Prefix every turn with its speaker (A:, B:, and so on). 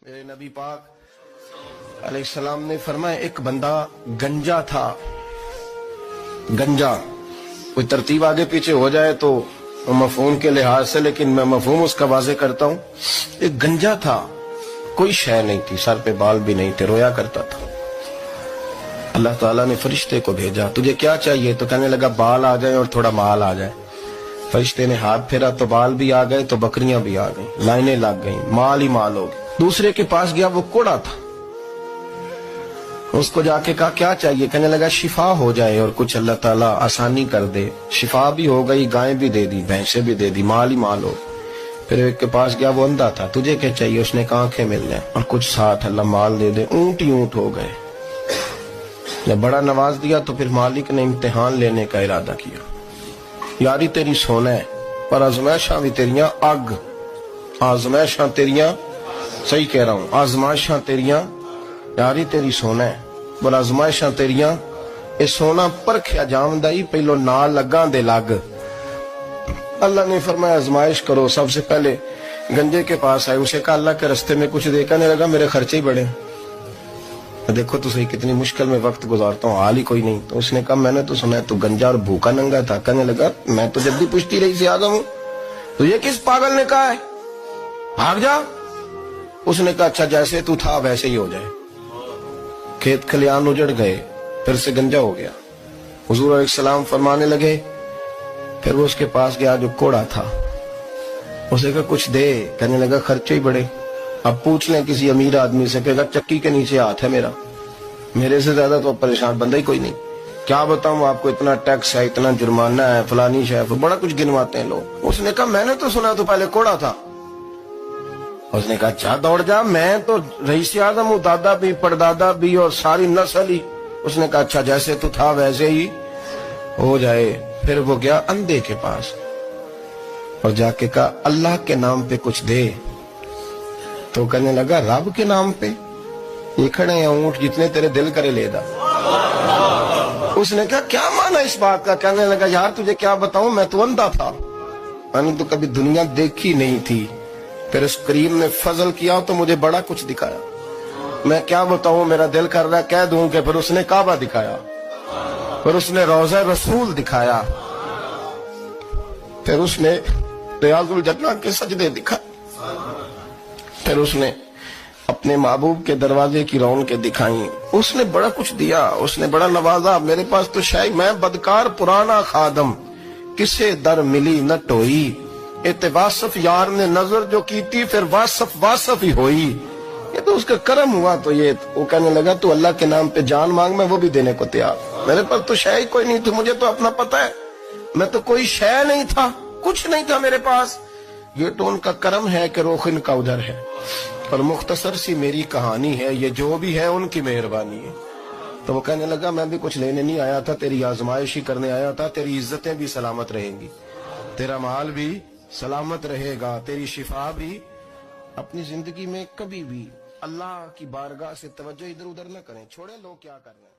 A: میرے نبی پاک علیہ السلام نے فرمایا ایک بندہ گنجا تھا. گنجا کوئی ترتیب آگے پیچھے ہو جائے تو مفہوم کے لحاظ سے، لیکن میں مفہوم اس کا واضح کرتا ہوں. ایک گنجا تھا، کوئی شے نہیں تھی، سر پہ بال بھی نہیں تھے، رویا کرتا تھا. اللہ تعالیٰ نے فرشتے کو بھیجا، تجھے کیا چاہیے؟ تو کہنے لگا بال آ جائے اور تھوڑا مال آ جائے. فرشتے نے ہاتھ پھیرا تو بال بھی آ گئے تو بکریاں بھی آ گئیں، لائنیں لگ گئیں، مال ہی مال ہو گئے. دوسرے کے پاس گیا، وہ کوڑا تھا. اس کو جا کے کہا کیا چاہیے؟ کہنے لگا شفا ہو جائے اور کچھ اللہ تعالیٰ آسانی کر دے. شفا بھی ہو گئی، گائیں بھی دے دی، بھینسیں بھی دے دی، مال ہی مال ہو. پھر ایک کے پاس گیا، وہ اندھا تھا، تجھے کیا چاہیے؟ اس نے کہا آنکھیں مل جائیں اور کچھ ساتھ اللہ مال دے دے. اونٹ ہی اونٹ ہو گئے. جب بڑا نواز دیا تو پھر مالک نے امتحان لینے کا ارادہ کیا. یاری تیری سونا ہے پر آزمائشاں بھی تیریاں اگ. آزمائشاں تیریاں، صحیح کہہ رہا ہوں، آزمائشاں تیریاں، یاری تیری سونا ہے پر آزمائشاں تیریاں. اے سونا پرکھیا جامدائی پہلو نال لگاں دے لگ. اللہ نے فرمایا آزمائش کرو. سب سے پہلے گنجے کے پاس آئے، اسے کہا اللہ کے رستے میں کچھ دے. کہنے لگا میرے خرچے ہی بڑے. دیکھو تو صحیح کتنی مشکل میں وقت گزارتا ہوں، حال ہی کوئی نہیں. تو اس نے کہا میں نے تو سنا ہے تو گنجا اور بھوکا ننگا تھا. کہنے لگا میں تو جب بھی پوچھتی رہی سے آگا ہوں. تو یہ کس پاگل نے کہا ہے بھاگ جا؟ اس نے کہا اچھا جیسے تو تھا ویسے ہی ہو جائے. کھیت کھلیان اجڑ گئے، پھر سے گنجا ہو گیا. حضور علیہ السلام فرمانے لگے. پھر وہ اس کے پاس گیا جو کوڑا تھا، اسے کہا کچھ دے. کہنے لگا خرچے ہی بڑے. اب پوچھ لیں کسی امیر آدمی سے، کہے گا چکی کے نیچے ہاتھ ہے میرا، میرے سے زیادہ تو پریشان بندہ ہی کوئی نہیں. کیا بتاؤں آپ کو، اتنا ٹیکس ہے، اتنا جرمانہ ہے، فلانی شے، بڑا کچھ گنواتے ہیں لوگ. اس نے کہا میں نے تو سنا تو پہلے کوڑا تھا. اس نے کہا اچھا دوڑ جا، میں تو رئیس اعظم ہوں، دادا بھی پردادا بھی اور ساری نسل ہی. اس نے کہا اچھا جیسے تو تھا ویسے ہی ہو جائے. پھر وہ گیا اندھے کے پاس اور جا کے کہا اللہ کے نام پہ کچھ دے. تو کہنے لگا رب کے نام پہ؟ یہ کھڑے ہیں اونٹ، جتنے تیرے دل کرے لے دا. اس نے کہا کیا معنی اس بات کا؟ کہنے لگا یار تجھے کیا بتاؤں، میں تو اندھا تھا، میں نے تو کبھی دنیا دیکھی نہیں تھی. پھر اس کریم نے فضل کیا تو مجھے بڑا کچھ دکھایا. میں کیا بتاؤں، میرا دل کر رہا ہے کہہ دوں کہ پھر اس نے کعبہ دکھایا، پھر اس نے روضہ رسول دکھایا، پھر اس نے ریاض الجنہ کے سجدے دکھائے، پھر اس نے اپنے محبوب کے دروازے کی رونقیں دکھائیں. اس نے بڑا کچھ دیا، اس نے بڑا نوازا. میرے پاس تو شاید میں بدکار پرانا خادم، کسے در ملی نہ ٹوئی. اتواصف یار نے نظر جو کی تھی پھر واصف ہی ہوئی. یہ تو اس کا کرم ہوا. تو یہ وہ کہنے لگا تو اللہ کے نام پہ جان مانگ، میں وہ بھی دینے کو تیار. میرے پاس تو شے کوئی نہیں تھی، مجھے تو اپنا پتہ ہے، میں تو کوئی شے نہیں تھا، کچھ نہیں تھا میرے پاس. یہ تو ان کا کرم ہے کہ روخ ان کا ادھر ہے. اور مختصر سی میری کہانی ہے، یہ جو بھی ہے ان کی مہربانی ہے. تو وہ کہنے لگا میں بھی کچھ لینے نہیں آیا تھا، تیری آزمائش ہی کرنے آیا تھا. تیری عزتیں بھی سلامت رہیں گی، تیرا مال بھی سلامت رہے گا، تیری شفا بھی. اپنی زندگی میں کبھی بھی اللہ کی بارگاہ سے توجہ ادھر ادھر نہ کریں، چھوڑیں لوگ کیا کر رہے ہیں.